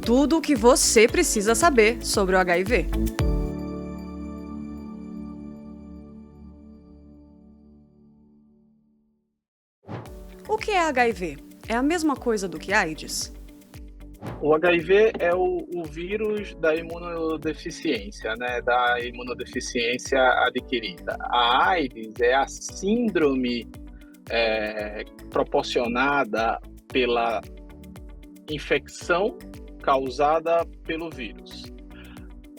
tudo o que você precisa saber sobre o HIV. O que é HIV? É a mesma coisa do que AIDS? O HIV é o vírus da imunodeficiência, né? Da imunodeficiência adquirida. A AIDS é a síndrome proporcionada pela infecção causada pelo vírus.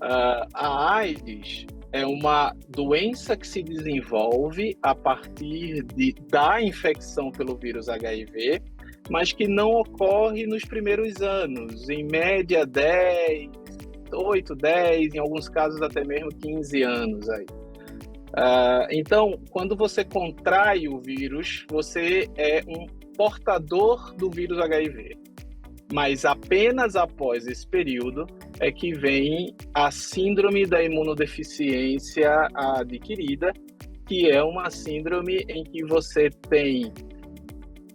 A AIDS é uma doença que se desenvolve a partir da infecção pelo vírus HIV, mas que não ocorre nos primeiros anos, em média 8, 10, em alguns casos até mesmo 15 anos aí. Então, quando você contrai o vírus, você é um portador do vírus HIV. Mas apenas após esse período é que vem a síndrome da imunodeficiência adquirida, que é uma síndrome em que você tem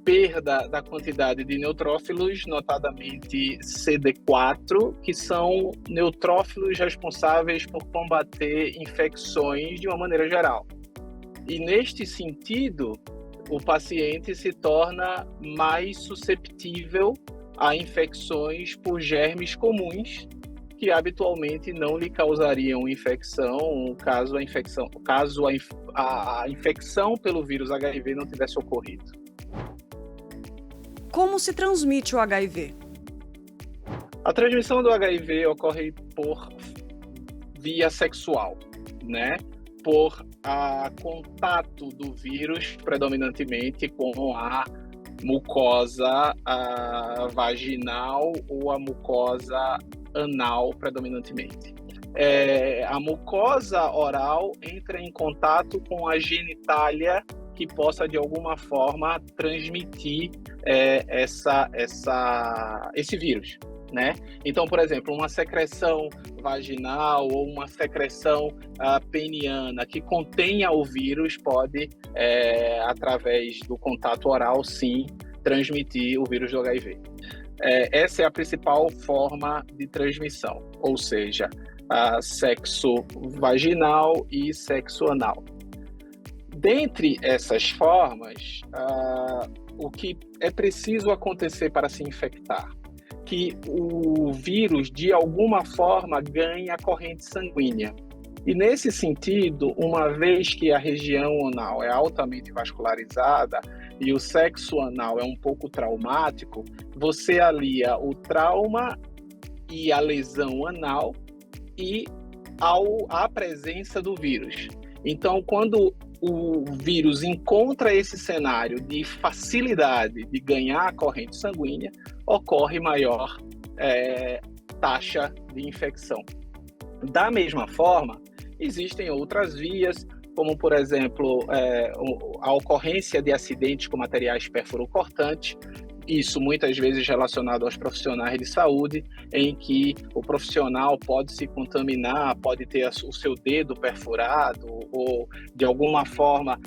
perda da quantidade de neutrófilos, notadamente CD4, que são neutrófilos responsáveis por combater infecções de uma maneira geral. E neste sentido, o paciente se torna mais susceptível a infecções por germes comuns que habitualmente não lhe causariam infecção caso a infecção pelo vírus HIV não tivesse ocorrido. Como se transmite o HIV? A transmissão do HIV ocorre por via sexual, né? Por contato do vírus predominantemente com a mucosa vaginal ou a mucosa anal predominantemente. A mucosa oral entra em contato com a genitália que possa de alguma forma transmitir esse vírus, né? Então, por exemplo, uma secreção vaginal ou uma secreção peniana que contenha o vírus pode, através do contato oral, sim, transmitir o vírus do HIV. Essa é a principal forma de transmissão, ou seja, sexo vaginal e sexo anal. Dentre essas formas, o que é preciso acontecer para se infectar? Que o vírus, de alguma forma, ganhe a corrente sanguínea. E nesse sentido, uma vez que a região anal é altamente vascularizada e o sexo anal é um pouco traumático, você alia o trauma e a lesão anal e a presença do vírus. Então, quando o vírus encontra esse cenário de facilidade de ganhar a corrente sanguínea, ocorre maior taxa de infecção. Da mesma forma, existem outras vias, como, por exemplo, a ocorrência de acidentes com materiais perfuro-cortantes, isso muitas vezes relacionado aos profissionais de saúde, em que o profissional pode se contaminar, pode ter o seu dedo perfurado ou, de alguma forma,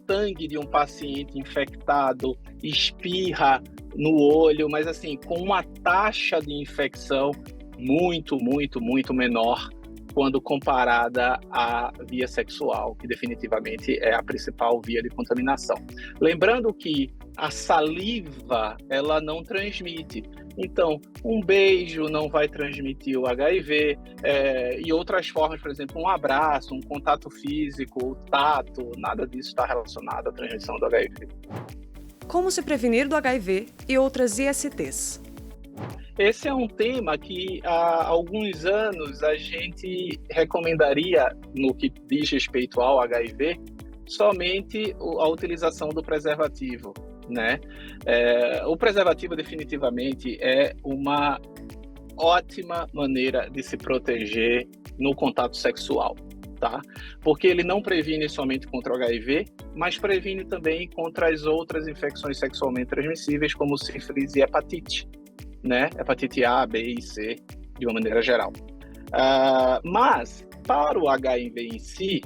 sangue de um paciente infectado espirra no olho, mas assim, com uma taxa de infecção muito, muito, muito menor quando comparada à via sexual, que definitivamente é a principal via de contaminação. Lembrando que a saliva, ela não transmite. Então, um beijo não vai transmitir o HIV, e outras formas, por exemplo, um abraço, um contato físico, o tato, nada disso está relacionado à transmissão do HIV. Como se prevenir do HIV e outras ISTs? Esse é um tema que há alguns anos a gente recomendaria, no que diz respeito ao HIV, somente a utilização do preservativo, né? O preservativo definitivamente é uma ótima maneira de se proteger no contato sexual, tá? Porque ele não previne somente contra o HIV, mas previne também contra as outras infecções sexualmente transmissíveis, como sífilis e hepatite, né? Hepatite A, B e C, de uma maneira geral. Mas, para o HIV em si,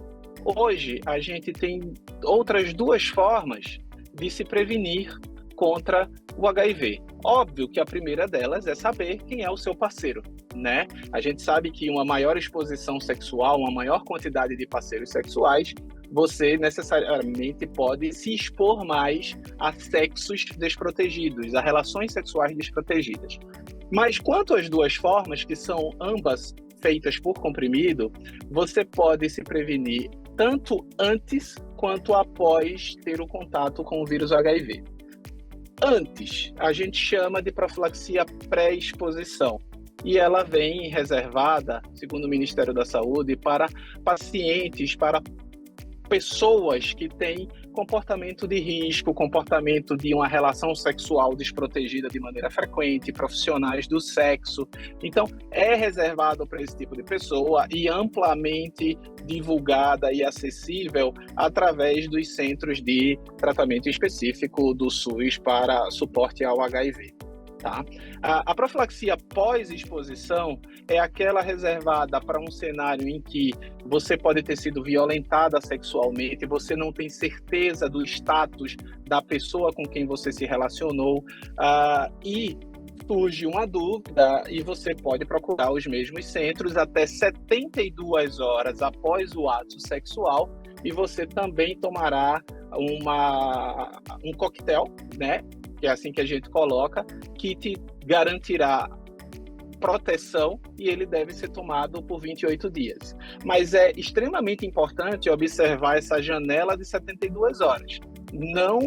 hoje a gente tem outras duas formas de se prevenir contra o HIV. Óbvio que a primeira delas é saber quem é o seu parceiro, né? A gente sabe que uma maior exposição sexual, uma maior quantidade de parceiros sexuais, você necessariamente pode se expor mais a sexos desprotegidos, a relações sexuais desprotegidas. Mas quanto às duas formas, que são ambas feitas por comprimido, você pode se prevenir tanto antes quanto após ter o contato com o vírus HIV. Antes, a gente chama de profilaxia pré-exposição, e ela vem reservada, segundo o Ministério da Saúde, para pacientes, para pessoas que têm comportamento de risco, comportamento de uma relação sexual desprotegida de maneira frequente, profissionais do sexo. Então, é reservado para esse tipo de pessoa e amplamente divulgada e acessível através dos centros de tratamento específico do SUS para suporte ao HIV. Tá? A profilaxia pós-exposição é aquela reservada para um cenário em que você pode ter sido violentada sexualmente, você não tem certeza do status da pessoa com quem você se relacionou, e surge uma dúvida e você pode procurar os mesmos centros até 72 horas após o ato sexual, e você também tomará um coquetel, né? Que é assim que a gente coloca, que te garantirá proteção, e ele deve ser tomado por 28 dias. Mas é extremamente importante observar essa janela de 72 horas. Não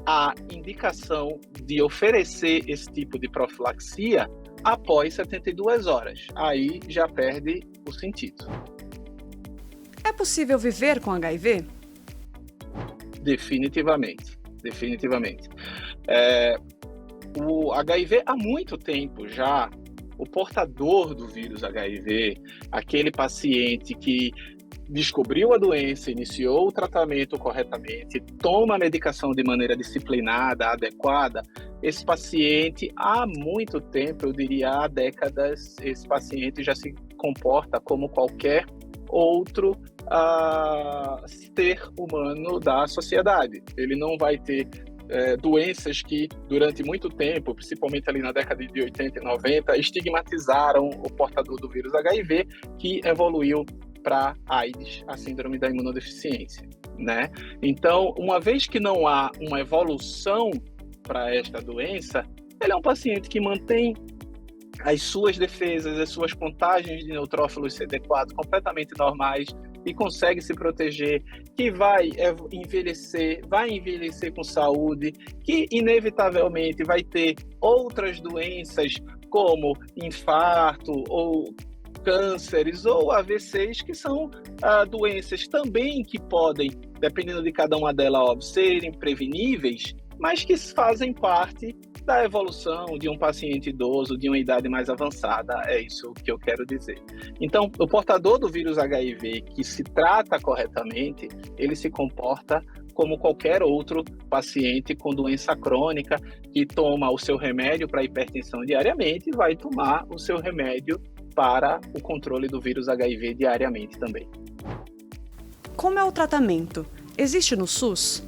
há indicação de oferecer esse tipo de profilaxia após 72 horas. Aí já perde o sentido. É possível viver com HIV? Definitivamente. O HIV, há muito tempo já, o portador do vírus HIV, aquele paciente que descobriu a doença, iniciou o tratamento corretamente, toma a medicação de maneira disciplinada, adequada, esse paciente, há muito tempo, eu diria há décadas, esse paciente já se comporta como qualquer outro ser humano da sociedade. Ele não vai ter doenças que durante muito tempo, principalmente ali na década de 80 e 90, estigmatizaram o portador do vírus HIV, que evoluiu para AIDS, a síndrome da imunodeficiência, né? Então, uma vez que não há uma evolução para esta doença, ele é um paciente que mantém as suas defesas, as suas contagens de neutrófilos CD4 completamente normais e consegue se proteger, que vai envelhecer com saúde, que inevitavelmente vai ter outras doenças como infarto ou cânceres ou AVCs, que são doenças também que podem, dependendo de cada uma delas, óbvio, serem preveníveis, mas que fazem parte da evolução de um paciente idoso, de uma idade mais avançada, é isso que eu quero dizer. Então, o portador do vírus HIV que se trata corretamente, ele se comporta como qualquer outro paciente com doença crônica que toma o seu remédio para hipertensão diariamente e vai tomar o seu remédio para o controle do vírus HIV diariamente também. Como é o tratamento? Existe no SUS?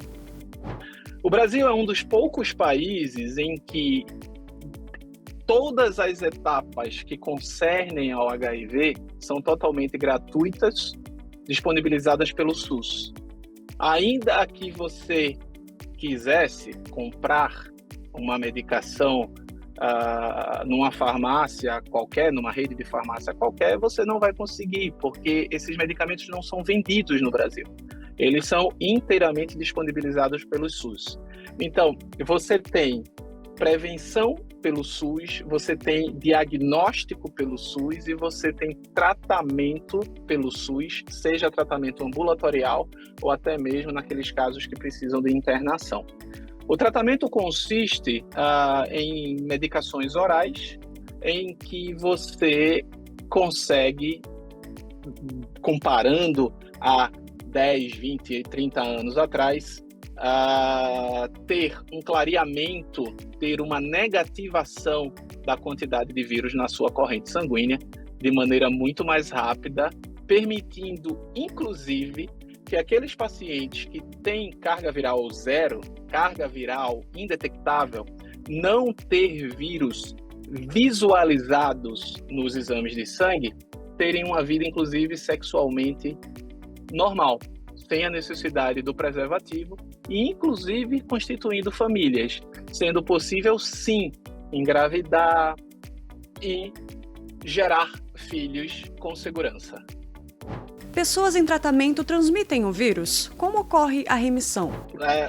O Brasil é um dos poucos países em que todas as etapas que concernem ao HIV são totalmente gratuitas, disponibilizadas pelo SUS. Ainda que você quisesse comprar uma medicação numa farmácia qualquer, numa rede de farmácia qualquer, você não vai conseguir, porque esses medicamentos não são vendidos no Brasil. Eles são inteiramente disponibilizados pelo SUS. Então, você tem prevenção pelo SUS, você tem diagnóstico pelo SUS e você tem tratamento pelo SUS, seja tratamento ambulatorial ou até mesmo naqueles casos que precisam de internação. O tratamento consiste em medicações orais, em que você consegue, comparando a 10, 20 e 30 anos atrás, ter um clareamento, ter uma negativação da quantidade de vírus na sua corrente sanguínea de maneira muito mais rápida, permitindo, inclusive, porque aqueles pacientes que têm carga viral zero, carga viral indetectável, não ter vírus visualizados nos exames de sangue, terem uma vida, inclusive, sexualmente normal, sem a necessidade do preservativo e, inclusive, constituindo famílias, sendo possível, sim, engravidar e gerar filhos com segurança. Pessoas em tratamento transmitem o vírus? Como ocorre a remissão?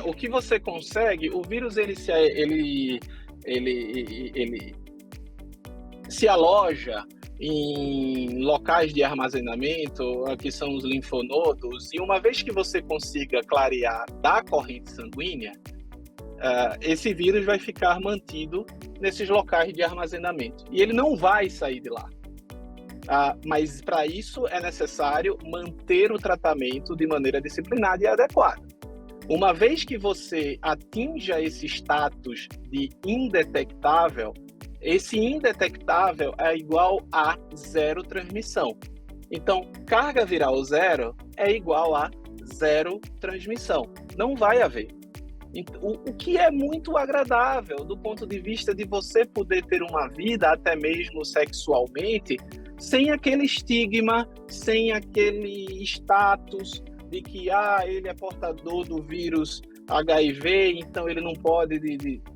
O que você consegue, o vírus ele se aloja em locais de armazenamento, que são os linfonodos, e uma vez que você consiga clarear da corrente sanguínea, esse vírus vai ficar mantido nesses locais de armazenamento. E ele não vai sair de lá. Mas para isso é necessário manter o tratamento de maneira disciplinada e adequada. Uma vez que você atinja esse status de indetectável, esse indetectável é igual a zero transmissão. Então, carga viral zero é igual a zero transmissão. Não vai haver. O que é muito agradável do ponto de vista de você poder ter uma vida, até mesmo sexualmente, sem aquele estigma, sem aquele status de que ele é portador do vírus HIV, então ele não pode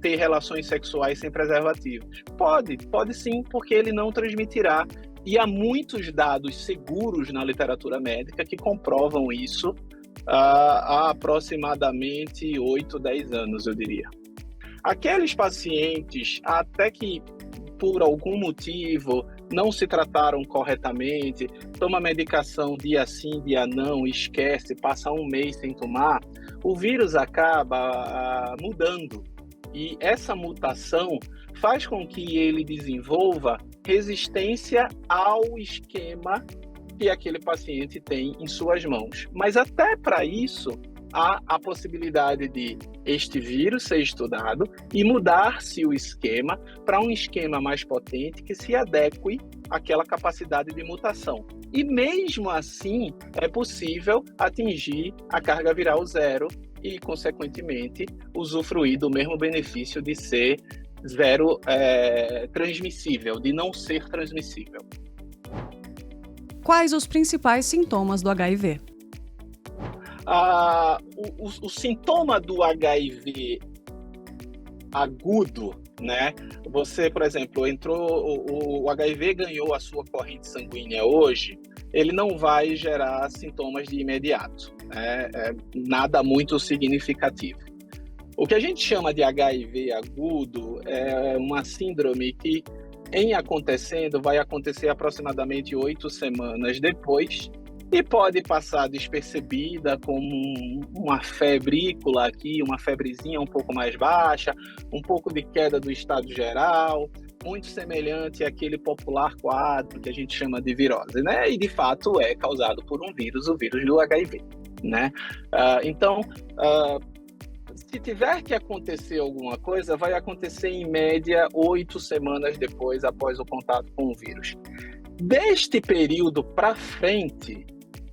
ter relações sexuais sem preservativos. Pode sim, porque ele não transmitirá. E há muitos dados seguros na literatura médica que comprovam isso há aproximadamente 8, 10 anos, eu diria. Aqueles pacientes, até que por algum motivo não se trataram corretamente, toma medicação dia sim, dia não, esquece, passa um mês sem tomar, o vírus acaba mudando. E essa mutação faz com que ele desenvolva resistência ao esquema que aquele paciente tem em suas mãos. Mas até para isso, há a possibilidade de este vírus ser estudado e mudar-se o esquema para um esquema mais potente que se adeque àquela capacidade de mutação. E mesmo assim, é possível atingir a carga viral zero e, consequentemente, usufruir do mesmo benefício de ser zero transmissível, de não ser transmissível. Quais os principais sintomas do HIV? O sintoma do HIV agudo, né? Você, por exemplo, o HIV ganhou a sua corrente sanguínea hoje, ele não vai gerar sintomas de imediato, né? Nada muito significativo. O que a gente chama de HIV agudo é uma síndrome que, em acontecendo, vai acontecer aproximadamente 8 semanas depois e pode passar despercebida como uma febrícula aqui, uma febrezinha um pouco mais baixa, um pouco de queda do estado geral, muito semelhante àquele popular quadro que a gente chama de virose, né? E, de fato, é causado por um vírus, o vírus do HIV, né? Então, se tiver que acontecer alguma coisa, vai acontecer em média 8 semanas depois, após o contato com o vírus. Deste período para frente,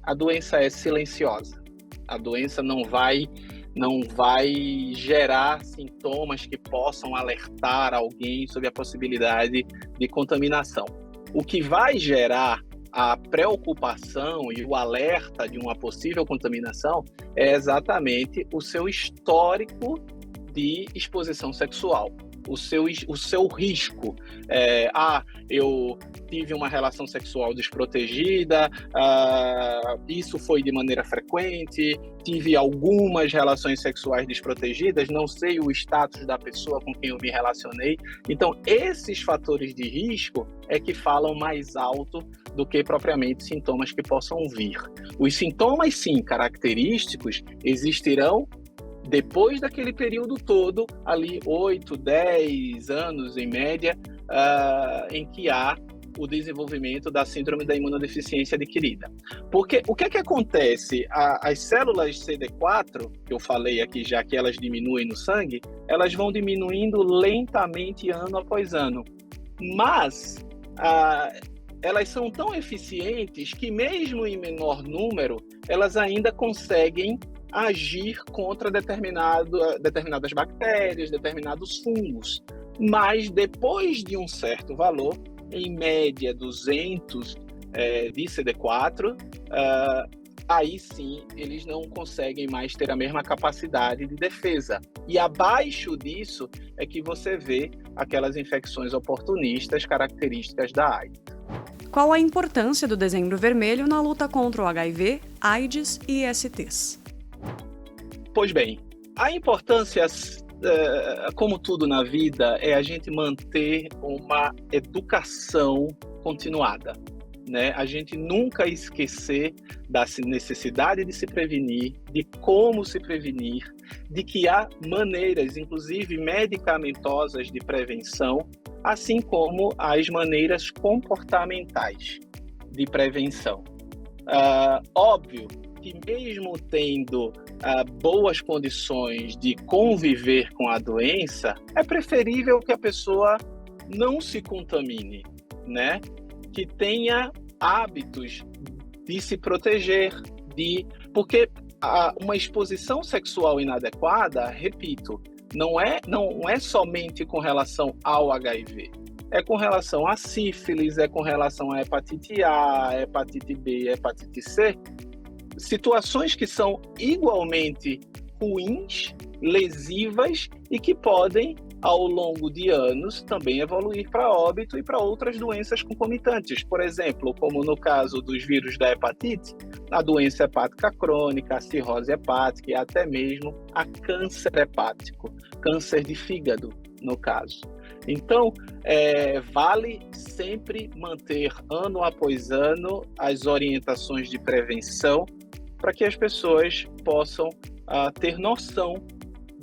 a doença é silenciosa. A doença não vai gerar sintomas que possam alertar alguém sobre a possibilidade de contaminação. O que vai gerar a preocupação e o alerta de uma possível contaminação é exatamente o seu histórico de exposição sexual, o seu risco. Eu tive uma relação sexual desprotegida, isso foi de maneira frequente, tive algumas relações sexuais desprotegidas, não sei o status da pessoa com quem eu me relacionei. Então, esses fatores de risco é que falam mais alto do que propriamente sintomas que possam vir. Os sintomas, sim, característicos, existirão depois daquele período todo, ali 8, 10 anos em média, em que há o desenvolvimento da síndrome da imunodeficiência adquirida. Porque o que é que acontece? As células CD4, que eu falei aqui já que elas diminuem no sangue, elas vão diminuindo lentamente ano após ano. Mas elas são tão eficientes que mesmo em menor número, elas ainda conseguem agir contra determinadas bactérias, determinados fungos. Mas depois de um certo valor, em média 200 de CD4, aí sim eles não conseguem mais ter a mesma capacidade de defesa. E abaixo disso é que você vê aquelas infecções oportunistas características da AIDS. Qual a importância do Dezembro Vermelho na luta contra o HIV, AIDS e ISTs? Pois bem, a importância, como tudo na vida, é a gente manter uma educação continuada, né? A gente nunca esquecer da necessidade de se prevenir, de como se prevenir, de que há maneiras, inclusive medicamentosas, de prevenção, assim como as maneiras comportamentais de prevenção. Óbvio que mesmo tendo boas condições de conviver com a doença, é preferível que a pessoa não se contamine, né? Que tenha hábitos de se proteger, porque uma exposição sexual inadequada, repito, não é somente com relação ao HIV, é com relação à sífilis, é com relação à hepatite A, hepatite B, hepatite C, situações que são igualmente ruins, lesivas e que podem, ao longo de anos, também evoluir para óbito e para outras doenças concomitantes. Por exemplo, como no caso dos vírus da hepatite, a doença hepática crônica, a cirrose hepática e até mesmo a câncer hepático, câncer de fígado, no caso. Então, vale sempre manter, ano após ano, as orientações de prevenção para que as pessoas possam ter noção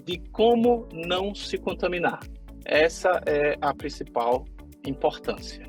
de como não se contaminar. Essa é a principal importância.